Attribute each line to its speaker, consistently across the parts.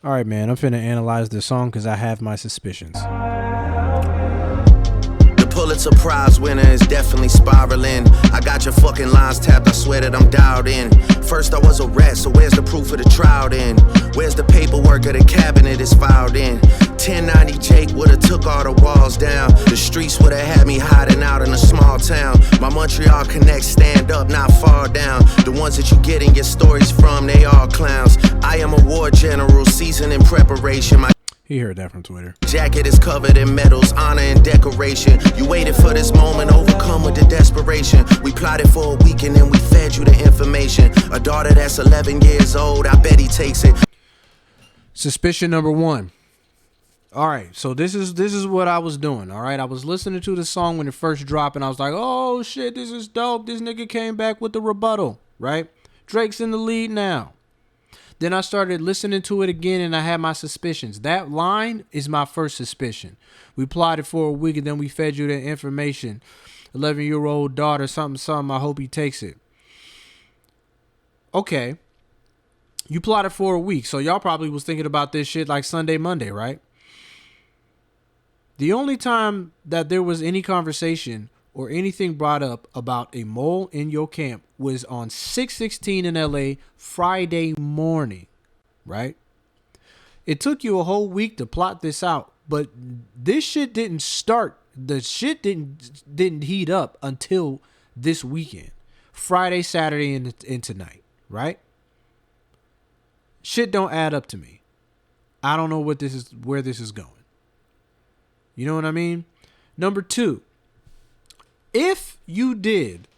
Speaker 1: All right, man. I'm finna analyze this song because I have my suspicions.
Speaker 2: Pulitzer Prize winner is definitely spiraling. I got your fucking lines tapped, I swear that I'm dialed in. First I was a rat, so where's the proof of the trial then? Where's the paperwork of the cabinet is filed in? 1090 Jake would've took all the walls down. The streets would've had me hiding out in a small town. My Montreal connects stand up, not fall down. The ones that you getting your stories from, they all clowns. I am a war general, seasoned in preparation.
Speaker 1: He heard that from Twitter.
Speaker 2: Jacket is covered in medals, honor and decoration. You waited for this moment, overcome with the desperation. We plotted for a week and then we fed you the information. A daughter that's 11 years old, I bet he takes it.
Speaker 1: Suspicion number 1. All right, so this is what I was doing. All right, I was listening to the song when it first dropped, and I was like, "Oh shit, this is dope." This nigga came back with the rebuttal. Right, Drake's in the lead now. Then I started listening to it again, and I had my suspicions. That line is my first suspicion. We plotted for a week, and then we fed you the information. 11-year-old daughter, something. I hope he takes it. Okay. You plotted for a week, so y'all probably was thinking about this shit like Sunday, Monday, right? The only time that there was any conversation or anything brought up about a mole in your camp was on 6/16 in LA Friday morning, right? It took you a whole week to plot this out, but this shit didn't start. The shit didn't heat up until this weekend, Friday, Saturday, and tonight, right? Shit don't add up to me. I don't know where this is going. You know what I mean? Number 2. If you did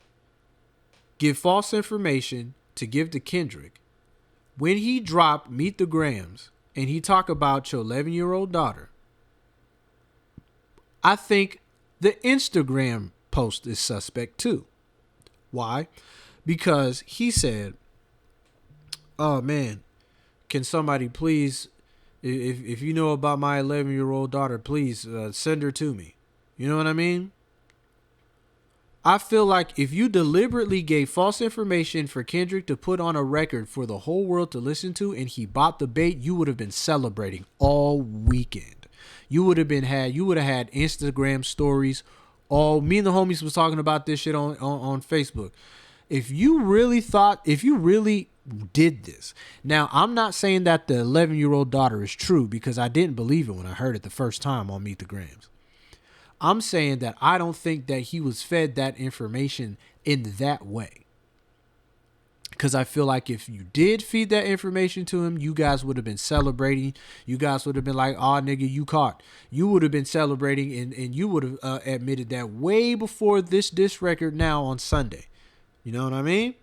Speaker 1: give false information to give to Kendrick, when he dropped Meet the Grams and he talked about your 11-year-old daughter, I think the Instagram post is suspect too. Why? Because he said, "Oh man, can somebody please, if you know about my 11-year-old daughter, please send her to me." You know what I mean? I feel like if you deliberately gave false information for Kendrick to put on a record for the whole world to listen to and he bought the bait, you would have been celebrating all weekend. You would have had Instagram stories. Me and the homies was talking about this shit on Facebook. If you really did this. Now, I'm not saying that the 11-year-old daughter is true because I didn't believe it when I heard it the first time on Meet the Grams. I'm saying that I don't think that he was fed that information in that way. Because I feel like if you did feed that information to him, you guys would have been celebrating. You guys would have been like, "Oh, nigga, you caught." You would have been celebrating and you would have admitted that way before this diss record now on Sunday. You know what I mean?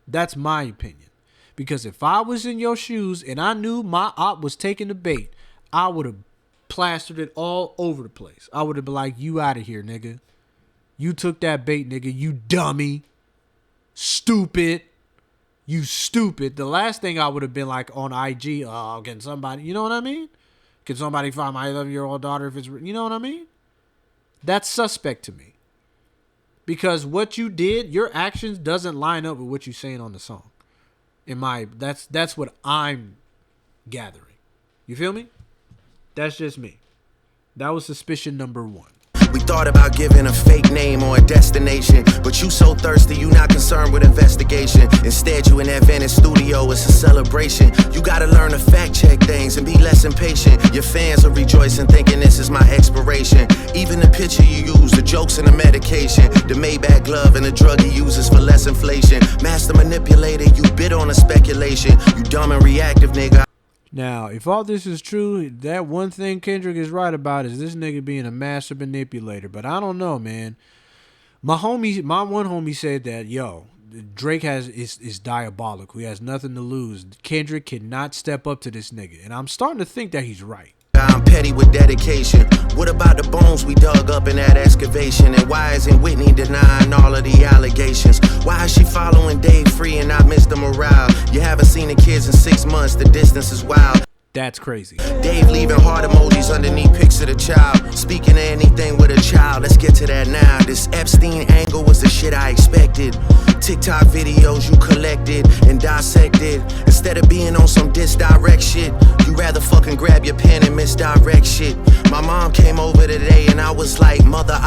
Speaker 1: That's my opinion. Because if I was in your shoes and I knew my op was taking the bait, I would have plastered it all over the place. I would have been like, "You out of here, nigga. You took that bait, nigga. You dummy. Stupid. You stupid." The last thing I would have been like on IG, "Oh, can somebody," you know what I mean? "Can somebody find my 11-year-old daughter if it's," you know what I mean? That's suspect to me. Because what you did, your actions doesn't line up with what you're saying on the song. That's what I'm gathering. You feel me? That's just me. That was suspicion number 1.
Speaker 2: We thought about giving a fake name or a destination, but you so thirsty, you not concerned with investigation. Instead, you in that Venice studio, it's a celebration. You gotta learn to fact check things and be less impatient. Your fans are rejoicing, thinking this is my expiration. Even the picture you use, the jokes and the medication, the Maybach glove and the drug he uses for less inflation. Master manipulator, you bid on a speculation. You dumb and reactive, nigga.
Speaker 1: Now, if all this is true, that one thing Kendrick is right about is this nigga being a master manipulator. But I don't know, man. My one homie said that, yo, Drake is diabolical. He has nothing to lose. Kendrick cannot step up to this nigga. And I'm starting to think that he's right.
Speaker 2: I'm petty with dedication. What about the bones we dug up in that excavation? And why isn't Whitney denying all of the allegations? Why is she following Dave Free and not Mr. Morale? You haven't seen the kids in 6 months, the distance is wild.
Speaker 1: That's crazy.
Speaker 2: Dave leaving heart emojis underneath pics of the child. Speaking of anything with a child, let's get to that now. This Epstein angle was the shit I expected. TikTok videos you collected and dissected. Instead of being on some diss direct shit, you fucking grab your pen and misdirect shit. My mom came over today and I was like, mother,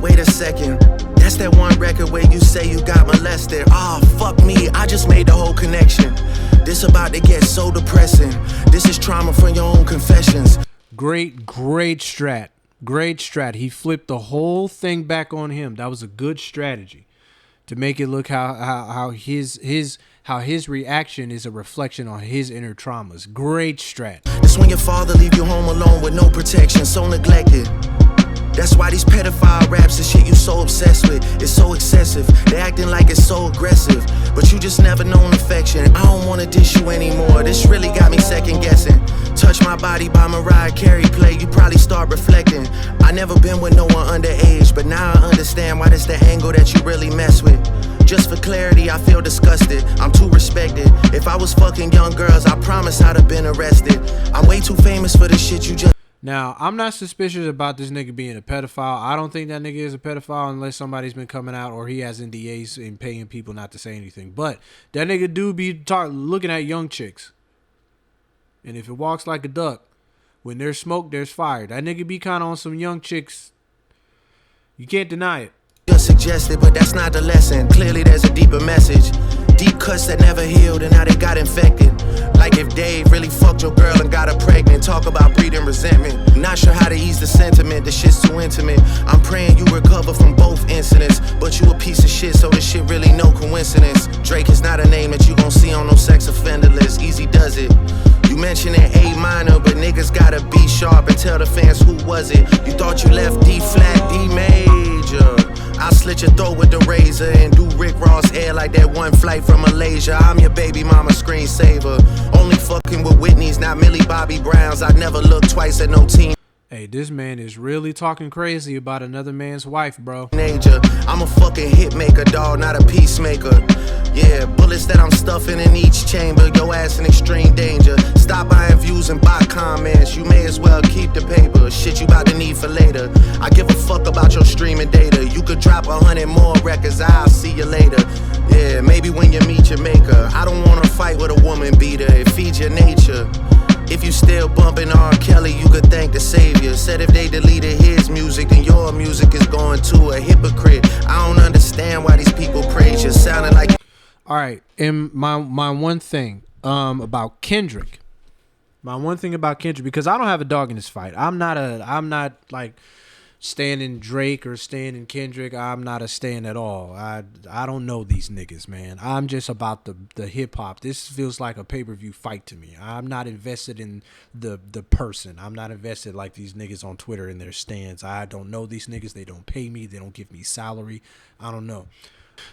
Speaker 2: wait a second. That's that one record where you say you got molested. Oh, fuck me, I just made the whole connection. This about to get so depressing. This is trauma from your own confessions.
Speaker 1: Great strat. Great strat. He flipped the whole thing back on him. That was a good strategy to make it look how his reaction is a reflection on his inner traumas. Great strat.
Speaker 2: This when your father leave you home alone with no protection, so neglected. That's why these pedophile raps and shit you so obsessed with is so excessive. They acting like it's so aggressive, but you just never known affection. I don't wanna dish you anymore. This really got me second guessing. Touch My Body by Mariah Carey play, you probably start reflecting. I never been with no one underage, but now I understand why that's the angle that you really mess with. Just for clarity, I feel disgusted. I'm too respected. If I was fucking young girls, I promise I'd have been arrested. I'm way too famous for the shit you just...
Speaker 1: Now, I'm not suspicious about this nigga being a pedophile. I don't think that nigga is a pedophile unless somebody's been coming out or he has NDAs and paying people not to say anything. But that nigga do be looking at young chicks. And if it walks like a duck, when there's smoke, there's fire. That nigga be kind of on some young chicks. You can't deny it.
Speaker 2: Just suggested, but that's not the lesson. Clearly there's a deeper message. Deep cuts that never healed and now they got infected. Like if Dave really fucked your girl and got her pregnant. Talk about breeding resentment. Not sure how to ease the sentiment, the shit's too intimate. I'm praying you recover from both incidents, but you a piece of shit, so this shit really no coincidence. Drake is not a name that you gon' see on no sex offender list. Easy does it. You mentioned an A minor, but niggas gotta be sharp and tell the fans who was it. You thought you left D flat, D major. I'll slit your throat with the razor and do Rick Ross air like that one flight from Malaysia. I'm your baby mama screensaver. Only fucking with Whitney's, not Millie Bobby Browns. I'd never look twice at no teen.
Speaker 1: Hey, this man is really talking crazy about another man's wife, bro.
Speaker 2: I'm a fucking hit maker, dawg, not a peacemaker. Yeah, bullets that I'm stuffing in each chamber. Your ass in extreme danger. Stop buying views and buy comments. You may as well keep the paper. Shit you about to need for later. I give a fuck about your streaming data. You could drop 100 more records, I'll see you later. Yeah, maybe when you meet your maker. I don't wanna fight with a woman beater. It feeds your nature. If you still bumping R. Kelly, you could thank the savior. Said if they deleted his music, then your music is going to a hypocrite. I don't understand why these people praise you. Sounding like...
Speaker 1: All right, and my one thing about Kendrick. My one thing about Kendrick, because I don't have a dog in this fight. I'm not like standing Drake or standing Kendrick. I'm not a stand at all. I don't know these niggas, man. I'm just about the hip hop. This feels like a pay-per-view fight to me. I'm not invested in the person. I'm not invested like these niggas on Twitter in their stands. I don't know these niggas. They don't pay me. They don't give me salary. I don't know.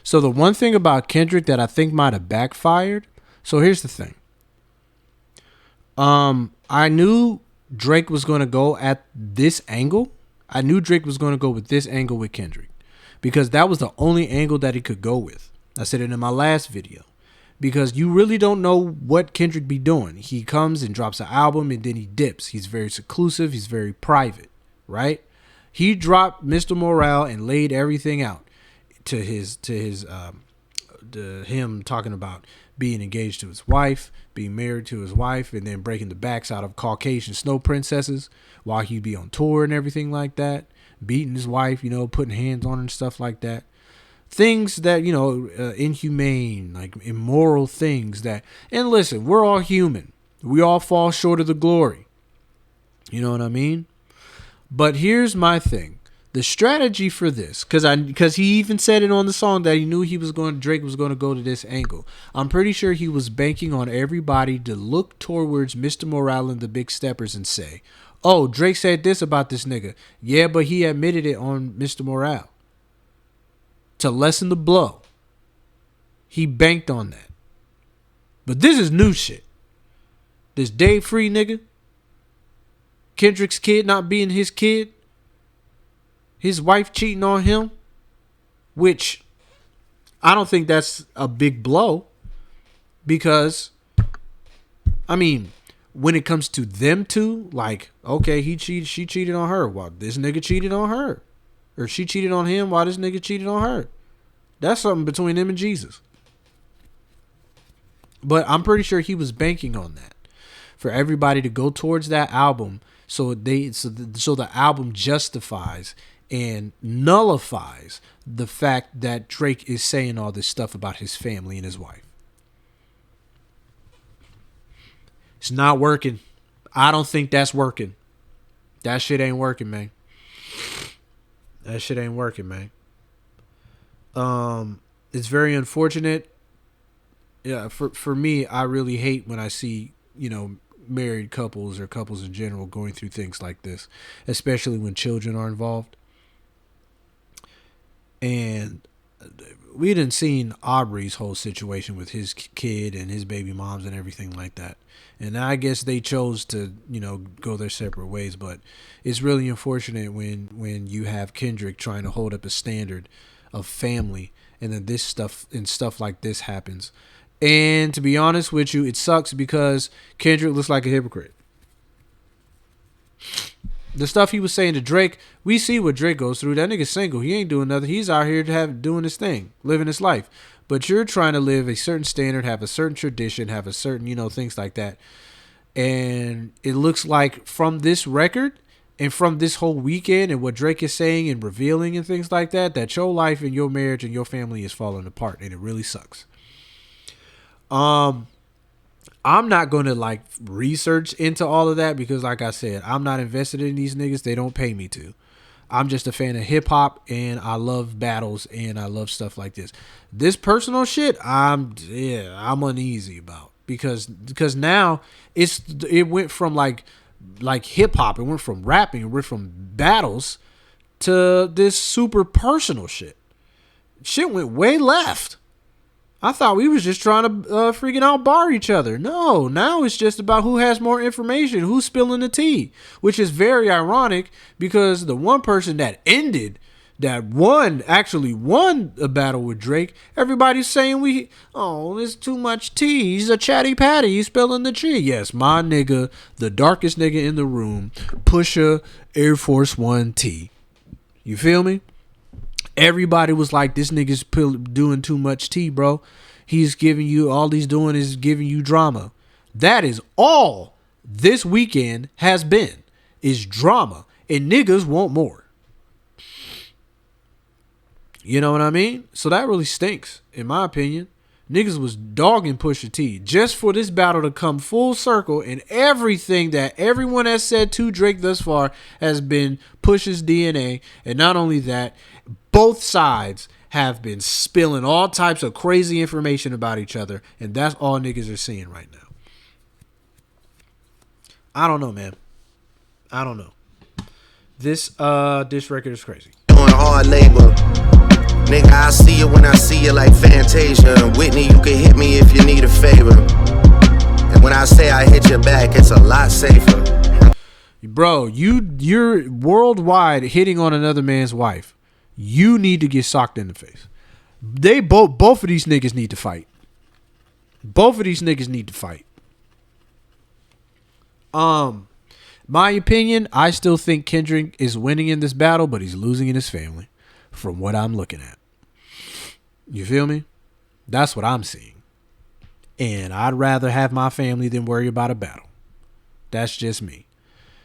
Speaker 1: So the one thing about Kendrick that I think might have backfired. So here's the thing. I knew Drake was going to go at this angle. I knew Drake was going to go with this angle with Kendrick because that was the only angle that he could go with. I said it in my last video because you really don't know what Kendrick be doing. He comes and drops an album and then he dips. He's very seclusive. He's very private, right? He dropped Mr. Morale and laid everything out to him talking about being engaged to his wife, being married to his wife, and then breaking the backs out of Caucasian snow princesses while he'd be on tour and everything like that, beating his wife, putting hands on her and stuff like that. Things that, inhumane, like immoral things that, and listen, we're all human. We all fall short of the glory. You know what I mean? But here's my thing. The strategy for this, because he even said it on the song that he knew Drake was going to go to this angle. I'm pretty sure he was banking on everybody to look towards Mr. Morale and the Big Steppers and say, oh, Drake said this about this nigga. Yeah, but he admitted it on Mr. Morale. To lessen the blow. He banked on that. But this is new shit. This Dave Free nigga. Kendrick's kid not being his kid. His wife cheating on him, which I don't think that's a big blow because, I mean, when it comes to them two, like, okay, she cheated on her. Well, this nigga cheated on her. Or she cheated on him while this nigga cheated on her. That's something between him and Jesus. But I'm pretty sure he was banking on that for everybody to go towards that album, so the album justifies and nullifies the fact that Drake is saying all this stuff about his family and his wife. It's not working. I don't think that's working. That shit ain't working, man. That shit ain't working, man. It's very unfortunate. Yeah, for me, I really hate when I see, married couples or couples in general going through things like this, especially when children are involved. And we didn't seen Aubrey's whole situation with his kid and his baby moms and everything like that. And I guess they chose to, go their separate ways. But it's really unfortunate when you have Kendrick trying to hold up a standard of family, and then this stuff like this happens. And to be honest with you, it sucks because Kendrick looks like a hypocrite. The stuff he was saying to Drake, we see what Drake goes through. That nigga's single. He ain't doing nothing. He's out here doing his thing, living his life. But you're trying to live a certain standard, have a certain tradition, have a certain, things like that. And it looks like from this record and from this whole weekend and what Drake is saying and revealing and things like that, that your life and your marriage and your family is falling apart. And it really sucks. I'm not going to research into all of that because like I said, I'm not invested in these niggas. They don't pay me to. I'm just a fan of hip hop and I love battles and I love stuff like this. This personal shit, I'm uneasy about because now it went from like hip hop, it went from rapping, it went from battles to this super personal shit. Shit went way left. I thought we was just trying to freaking outbar each other. No, now it's just about who has more information, who's spilling the tea, which is very ironic because the one person that actually won a battle with Drake, everybody's saying there's too much tea. He's a chatty patty. He's spilling the tea. Yes, my nigga, the darkest nigga in the room, Pusha Air Force One T. You feel me? Everybody was like, this nigga's doing too much tea, bro. He's giving you, all he's doing is giving you drama. That is all this weekend has been, is drama. And niggas want more. You know what I mean? So that really stinks, in my opinion. Niggas was dogging Pusha T just for this battle to come full circle, and everything that everyone has said to Drake thus far has been Pusha's DNA. And not only that, both sides have been spilling all types of crazy information about each other, and that's all niggas are seeing right now. I don't know, man. I don't know. This record is crazy.
Speaker 2: Doing hard labor. Nigga, I see you when I see you like Fantasia. Whitney, you can hit me if you need a favor. And when I say I hit your back, it's a lot safer.
Speaker 1: Bro, you're worldwide hitting on another man's wife. You need to get socked in the face. They both of these niggas need to fight. Both of these niggas need to fight. My opinion, I still think Kendrick is winning in this battle, but he's losing in his family. From what I'm looking at. You feel me? That's what I'm seeing. And I'd rather have my family than worry about a battle. That's just me.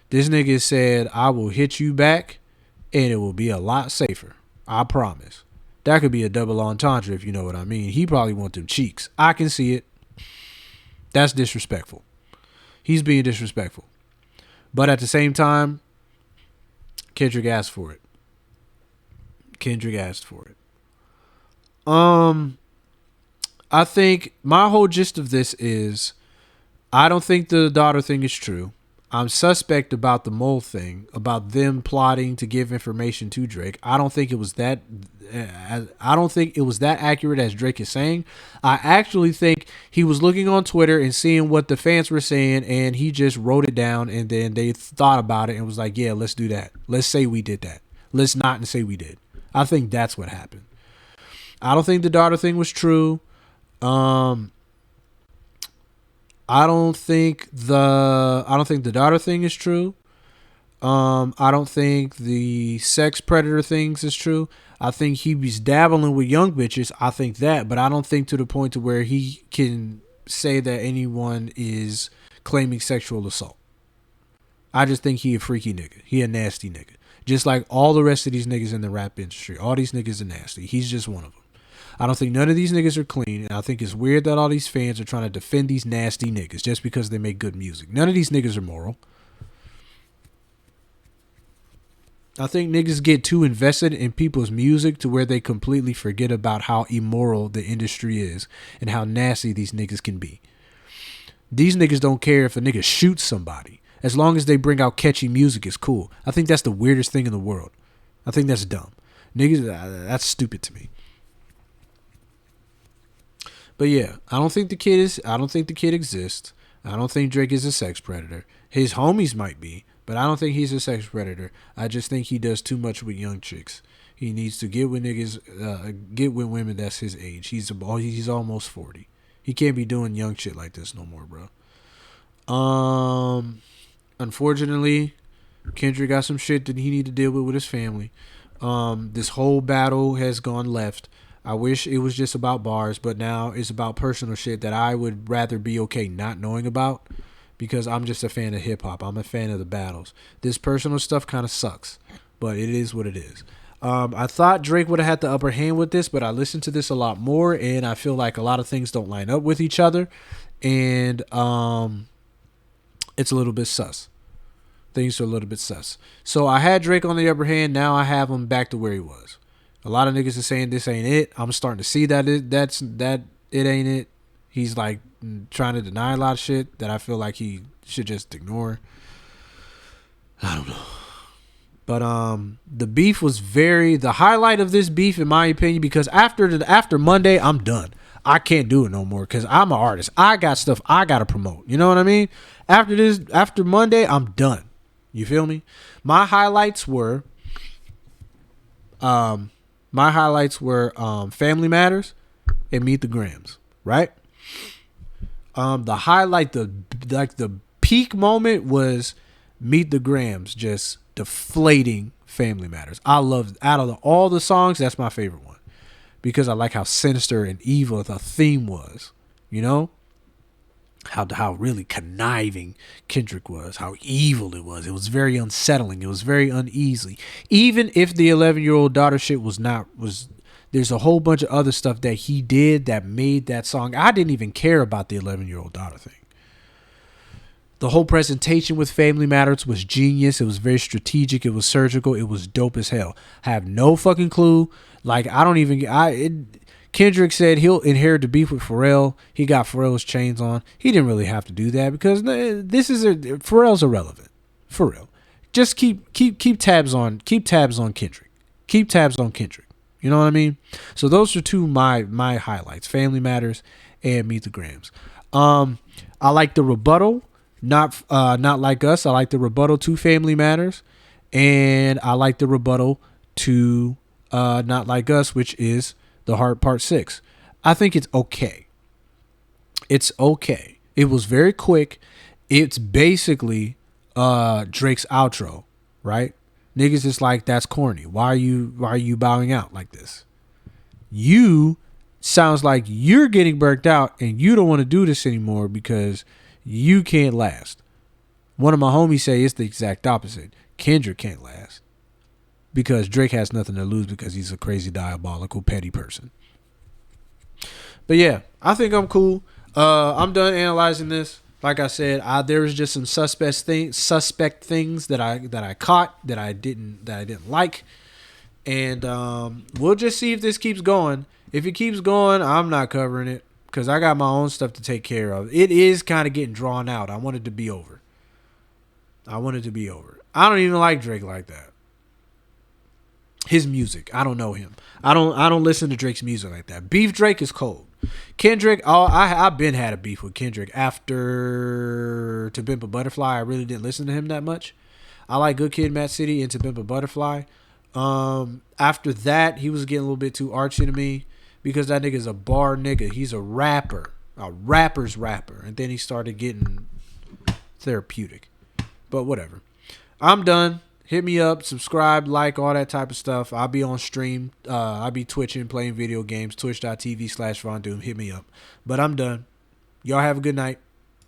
Speaker 1: This nigga said, I will hit you back and it will be a lot safer. I promise. That could be a double entendre if you know what I mean. He probably want them cheeks. I can see it. That's disrespectful. He's being disrespectful. But at the same time, Kendrick asked for it. Kendrick asked for it. I think my whole gist of this is I don't think the daughter thing is true. I'm suspect about the mole thing, about them plotting to give information to Drake. I don't think it was that accurate as Drake is saying. I actually think he was looking on Twitter and seeing what the fans were saying, and he just wrote it down, and then they thought about it and was like, yeah, let's do that. Let's say we did that. Let's not and say we did. I think that's what happened. I don't think the daughter thing was true. I don't think the daughter thing is true. I don't think the sex predator things is true. I think he was dabbling with young bitches. I think that, but I don't think to the point to where he can say that anyone is claiming sexual assault. I just think he a freaky nigga. He a nasty nigga. Just like all the rest of these niggas in the rap industry. All these niggas are nasty. He's just one of them. I don't think none of these niggas are clean, and I think it's weird that all these fans are trying to defend these nasty niggas just because they make good music. None of these niggas are moral. I think niggas get too invested in people's music to where they completely forget about how immoral the industry is and how nasty these niggas can be. These niggas don't care if a nigga shoots somebody. As long as they bring out catchy music, it's cool. I think that's the weirdest thing in the world. I think that's dumb. Niggas, that's stupid to me. But yeah, I don't think the kid exists. I don't think Drake is a sex predator. His homies might be, but I don't think he's a sex predator. I just think he does too much with young chicks. He needs to get with niggas, get with women that's his age. He's almost 40. He can't be doing young shit like this no more, bro. Unfortunately, Kendrick got some shit that he need to deal with his family. This whole battle has gone left. I wish it was just about bars, but now it's about personal shit that I would rather be okay not knowing about because I'm just a fan of hip hop. I'm a fan of the battles. This personal stuff kind of sucks, but it is what it is. I thought Drake would have had the upper hand with this, but I listened to this a lot more, and I feel like a lot of things don't line up with each other, and it's a little bit sus. Things are a little bit sus. So I had Drake on the upper hand. Now I have him back to where he was. A lot of niggas are saying this ain't it. I'm starting to see that it ain't it. He's like trying to deny a lot of shit that I feel like he should just ignore. I don't know. But the beef was the highlight of this beef, in my opinion, because after Monday, I'm done. I can't do it no more because I'm an artist. I got stuff I gotta promote. You know what I mean? After Monday, I'm done. You feel me? My highlights were Family Matters and Meet the Grams, right? The peak moment was Meet the Grams just deflating Family Matters. I love, out of all the songs, that's my favorite one because I like how sinister and evil the theme was, you know? How really conniving Kendrick was, how evil it was. It was very unsettling. It was very uneasy. Even if the 11-year-old daughter shit was there's a whole bunch of other stuff that he did that made that song. I didn't even care about the 11-year-old daughter thing. The whole presentation with Family Matters was genius. It was very strategic. It was surgical. It was dope as hell. I have no fucking clue. Like, Kendrick said he'll inherit the beef with Pharrell. He got Pharrell's chains on. He didn't really have to do that because Pharrell's irrelevant. For real. Just keep tabs on Kendrick. Keep tabs on Kendrick. You know what I mean? So those are two my highlights: Family Matters and Meet the Grams. I like the rebuttal, not like us. I like the rebuttal to Family Matters, and I like the rebuttal to Not Like Us, which is The Heart Part 6. I think it's okay. It's okay. It was very quick. It's basically Drake's outro, right? Niggas is like, that's corny. Why are you bowing out like this? You sounds like you're getting burnt out and you don't want to do this anymore because you can't last. One of my homies say it's the exact opposite. Kendrick can't last because Drake has nothing to lose because he's a crazy, diabolical, petty person. But yeah, I think I'm cool. I'm done analyzing this. Like I said, there was just some suspect things that I caught that I didn't like, and we'll just see if this keeps going. If it keeps going, I'm not covering it because I got my own stuff to take care of. It is kind of getting drawn out. I want it to be over. I don't even like Drake like that. His music, I don't know him. I don't listen to Drake's music like that. Beef Drake is cold. Kendrick, I've been had a beef with Kendrick after To Pimp a Butterfly. I really didn't listen to him that much. I like Good Kid, Mad City, and To Pimp a Butterfly. After that, he was getting a little bit too artsy to me because that nigga's a bar nigga. He's a rapper, a rapper's rapper, and then he started getting therapeutic. But whatever. I'm done. Hit me up, subscribe, like, all that type of stuff. I'll be on stream. I'll be twitching, playing video games. Twitch.tv/VonDoom. Hit me up. But I'm done. Y'all have a good night.